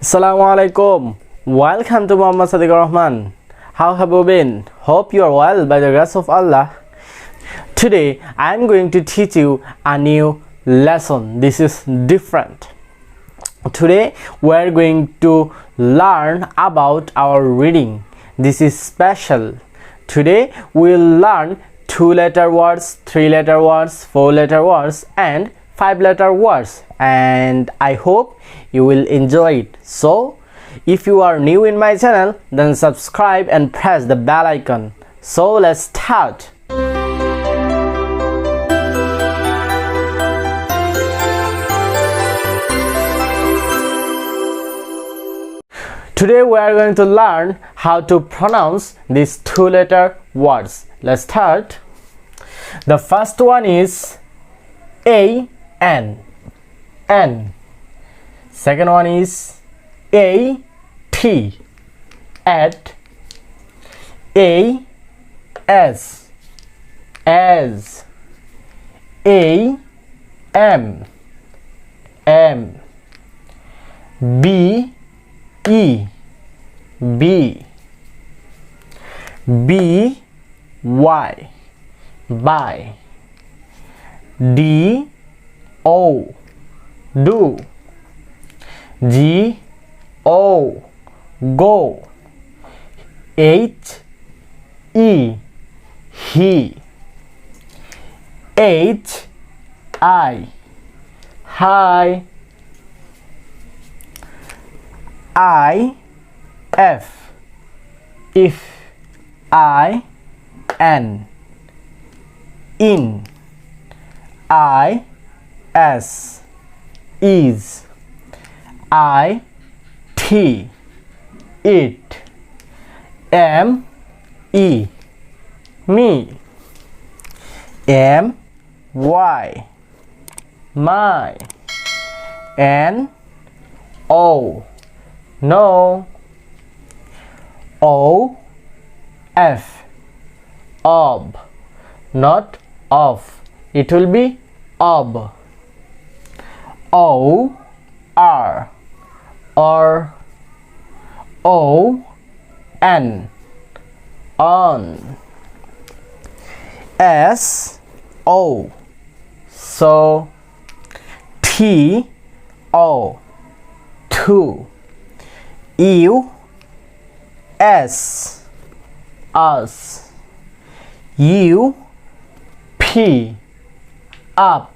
Assalamialaikum. Welcome to MD Sadekur Rahman. How have you been? Hope you are well by the grace of Allah. Today I am going to teach you a new lesson. This is different. Today we are going to learn about our reading. This is special. Today we will learn 2-letter words, 3-letter words, 4-letter words and 5-letter words, and I hope you will enjoy it. So if you are new in my channel, then subscribe and press the bell icon. So let's start. Today we are going to learn how to pronounce these 2-letter words. Let's start. The first one is A-N. N. Second one is A-T. At. A-S. As. A-M. M. B-E. B. B-Y. By. D-O. Do. G-O. Go. H-E. He. H-I. Hi. I-F. If. I-N. In. I-S. Is. I-T. It. M-E. Me. M-Y. My. N-O. No. O-F. Ob. Not of. It will be ob. O-R. Or. O-N. On. S-O. So. T-O. To. U-S. Us. U-P. Up.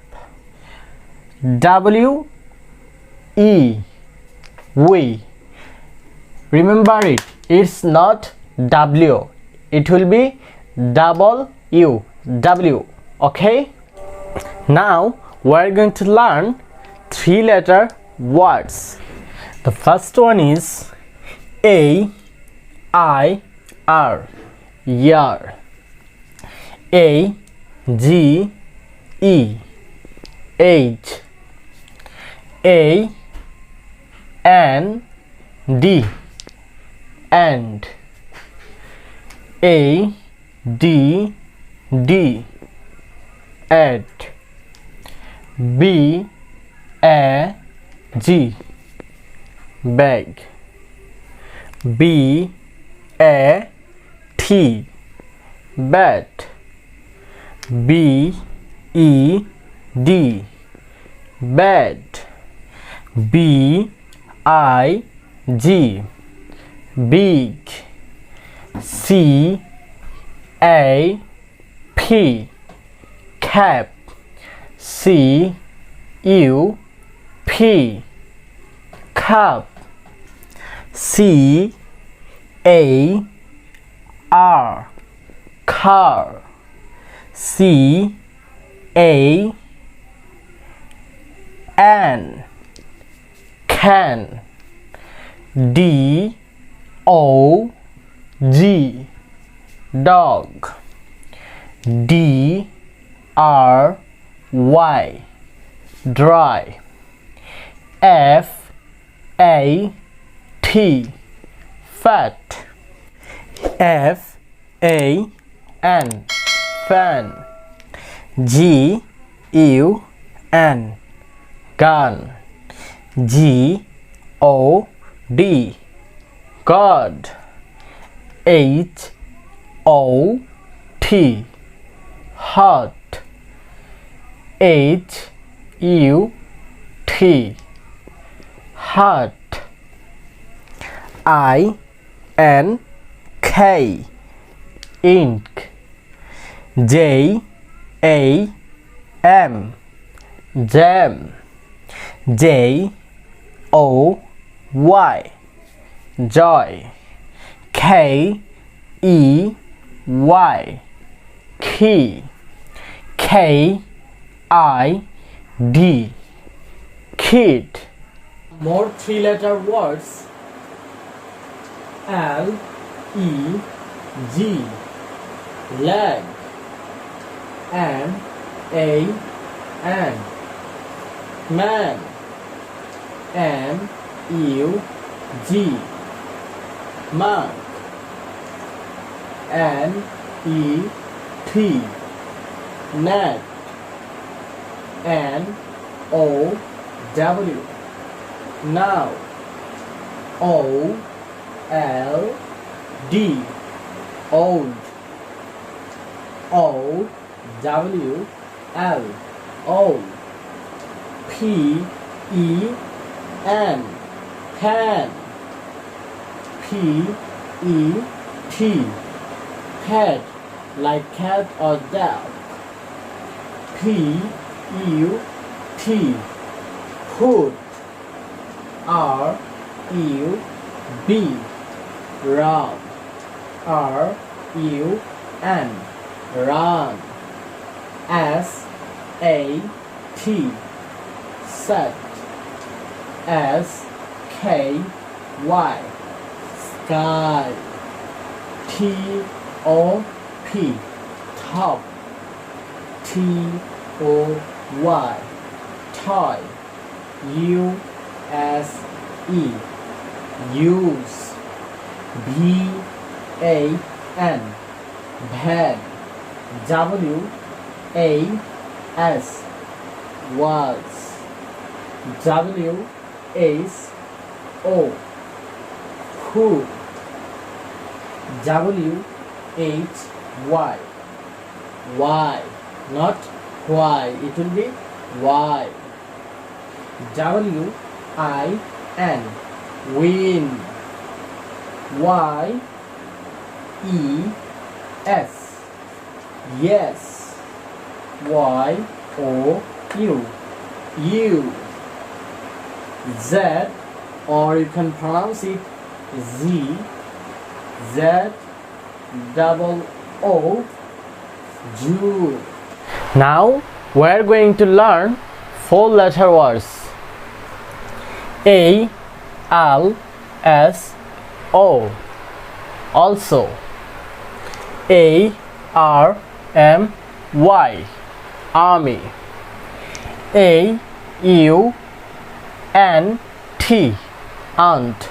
W-E. We. Remember it. It's not W. It will be double U. W. Okay? Now we're going to learn 3-letter words. The first one is A-I-R. Yar. A-G-E. Age. A-N-D. And. A-D-D. At. B-A-G. Bag. B-A-T. Bat. B-E-D. Bed. B-I-G. Big. C-A-P. Cap. C-U-P. Cup. C-A-R. Car. C-A-N. Can. D-O-G. Dog. D-R-Y. Dry. F-A-T. Fat. F-A-N. Fan. G-U-N. Gun. G-O D. God. H O T. Heart. H U T. Heart. I N K. Ink. J A M. Jam. J O Y. Joy. K E Y. Key. K I D. Kid. More three-letter words. L E G. Leg. M A N. Man. M U G. Monk. N E T. Net. N O W. Now. O L D. Old. O W L. Old. P E N. Pen. P E T. Pet, like cat or dog. P U T. Put. R U B. Run. R U N. Run. S A T. Set. S K Y. Sky. T O P. Top. T O Y. Toy. U S E. Use. B A N. Ban. W A S. Was. W H O. Who. W H Y. Why, not why, it will be why. W I N. Win. Y E S. Yes. Y O U. You. Z, or you can pronounce it Z. Z double O. June. Now we are going to learn 4-letter words. A L S O. Also. A R M Y. Army. A U N T. Aunt.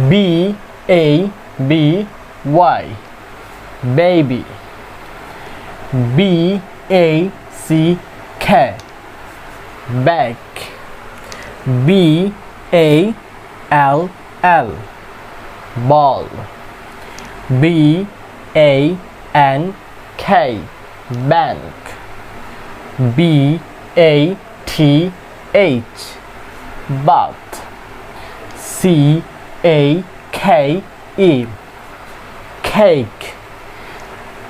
B A B Y. Baby. B A C K. Back. B A L L. Ball. B A N K. Bank. B A T H. But. C A K E. Cake.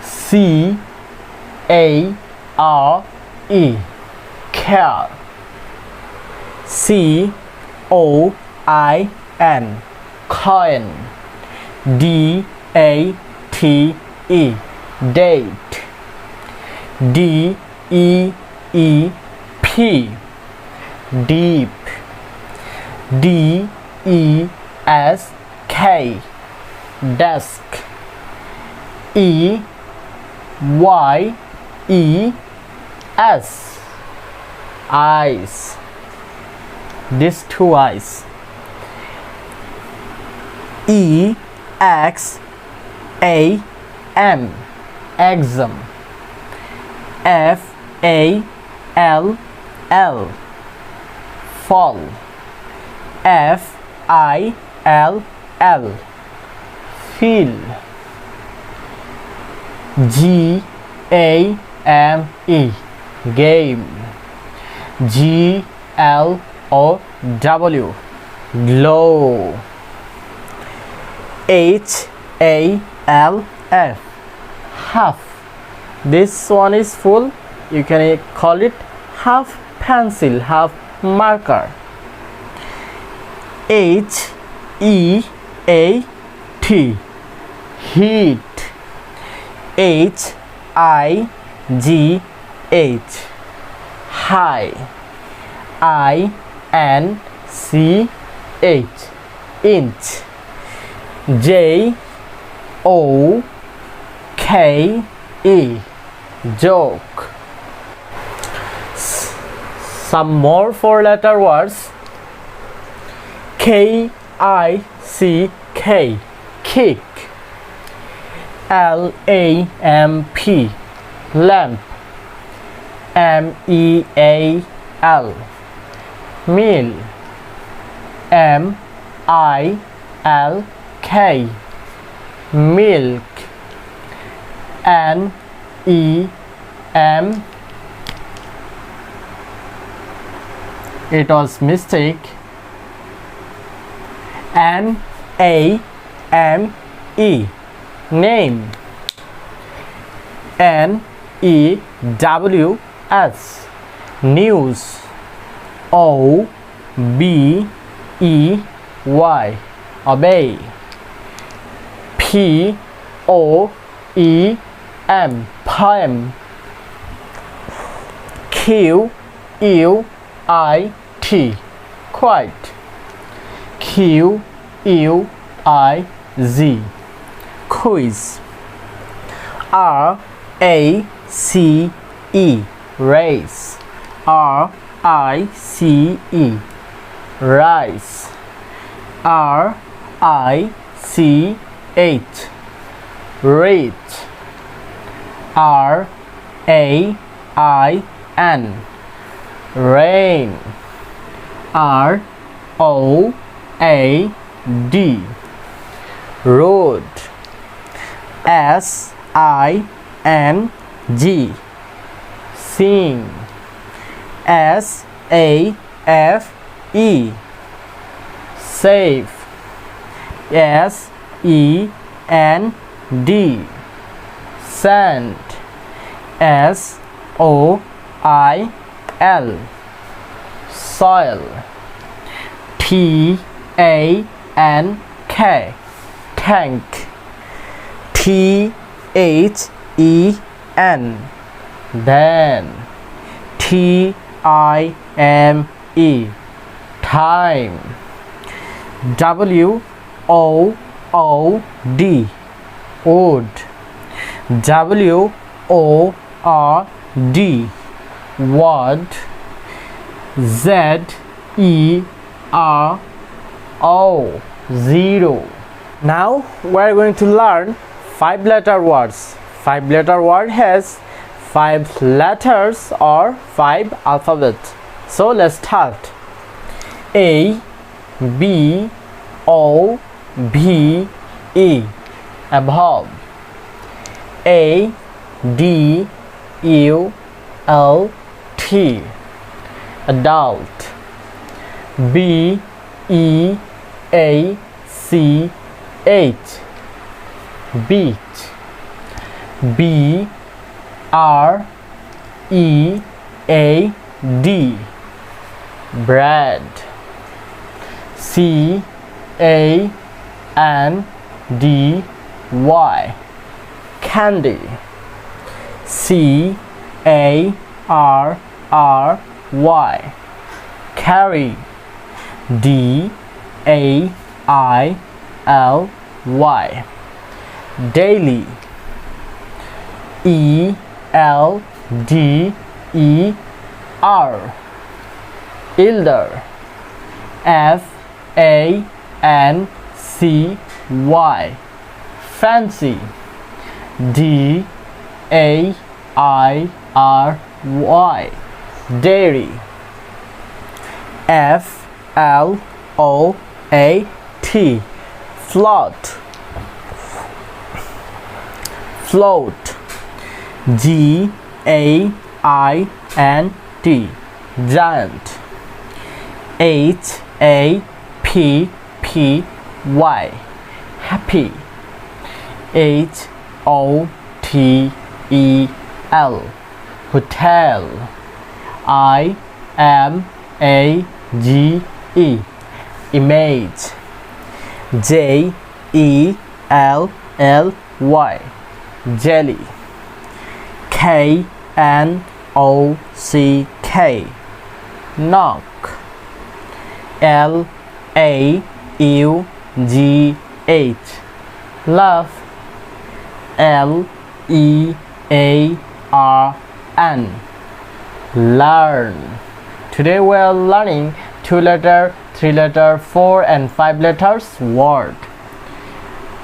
C A R E. Care. C O I N. Coin. D A T E. Date. D E E P. Deep. D E S K. Desk. E Y E S. Eyes. These two eyes. E X A M. Exam. F A L L. Fall. F-I-L-L, feel. G-A-M-E, game. G-L-O-W, glow. H-A-L-F, half. This one is full. You can call it half pencil, half marker. H-E-A-T, heat. H-I-G-H, high. I-N-C-H, inch. J-O-K-E, joke. Some more four-letter words. K-I-C-K, kick. L-A-M-P, lamp. M-E-A-L, meal. M-I-L-K, milk. N-E-M, it was mistake. N-A-M-E, name. N-E-W-S, news. O-B-E-Y, obey. P-O-E-M, poem. Q-U-I-T, quiet. Q-U-I-Z, quiz. R-A-C-E, race. R-I-C-E, rice. R-I-C-H, rate. R-A-I-N, rain. R-O-A-D, road. S-I-N-G, sing. S-A-F-E, safe. S-E-N-D, sand. S-O-I-L, soil. T-A-N-K, tank. T-H-E-N, then. T-I-M-E, time. W-O-O-D, wood. W-O-R-D, word. Z-E-R-O, zero. Now we are going to learn 5-letter words. 5-letter word has 5 letters or 5 alphabets. So let's start. A, B, O, B, E, above. A, D, U, L, T, adult. B, E, A, C, H, beach. B, R, E, A, D, bread. C, A, N, D, Y, candy. C, A, R, R, Y, carry. D, A, I, L, Y, daily. E, L, D, E, R, elder. F, A, N, C, Y, fancy. D, A, I, R, Y, dairy. F, L, O A T, float. Float. G A I N T, giant. H A P P Y, happy. H O T E L, hotel. I M A G E, image. J E L L Y, jelly. K N O C K, knock. L A U G H, love. L E A R N, learn. Today we are learning 2-letter, 3-letter, 4 and 5 letters word.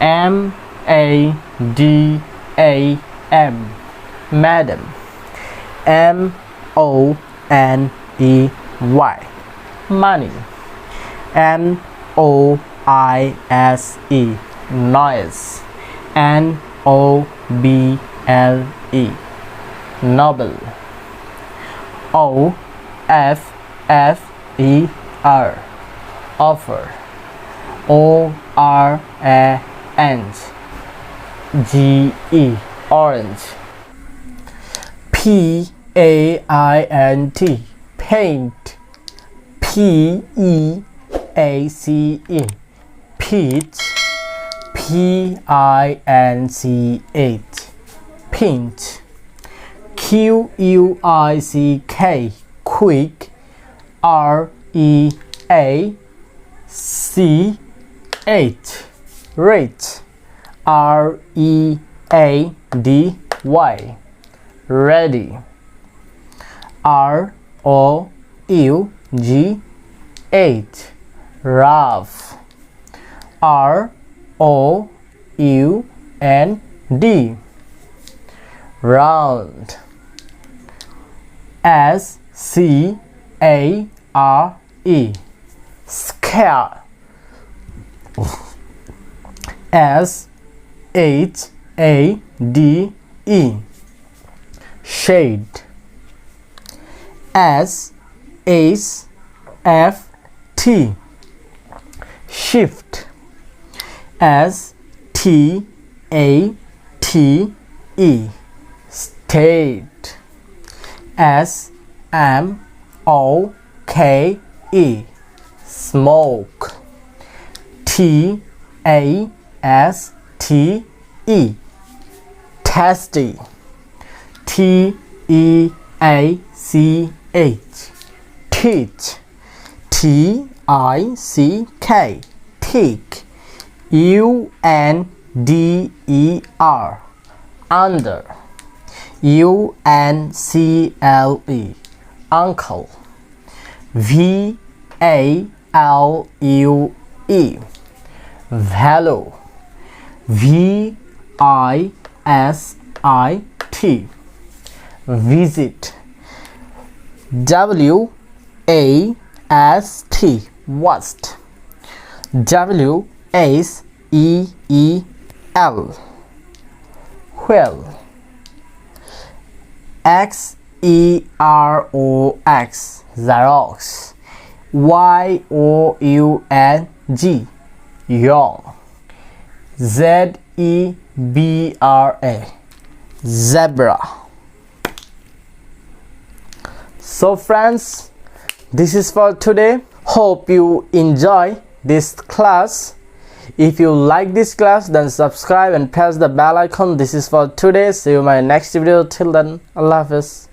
M A D A M, madam. M O N E Y, money. N O I S E, noise. N O B L E, noble. O F F E R, offer. O R A N G E, orange. P A I N T, paint. P E A C E, peach. P I N C H, pinch. Q U I C K, quick. R E A C H, rich. R E A D Y, ready. R O U G H, rough. R O U N D, round. S C A R E, scare. S H A D E, shade. S H F T, shift. S T A T E, state. S M O K E, smoke. T A S T E, tasty. T E A C H, teach. T I C K, tick. U N D E R, under. U N C L E, uncle. V A L U E, value. V I S I T, visit. W A S T, wast. W S E E L, wheel. X E R O X, Xerox. Y O U N G, young. Z E B R A, zebra. So friends, this is for today. Hope you enjoy this class. If you like this class, then subscribe and press the bell icon. This is for today. See you in my next video. Till then, Allah Hafiz.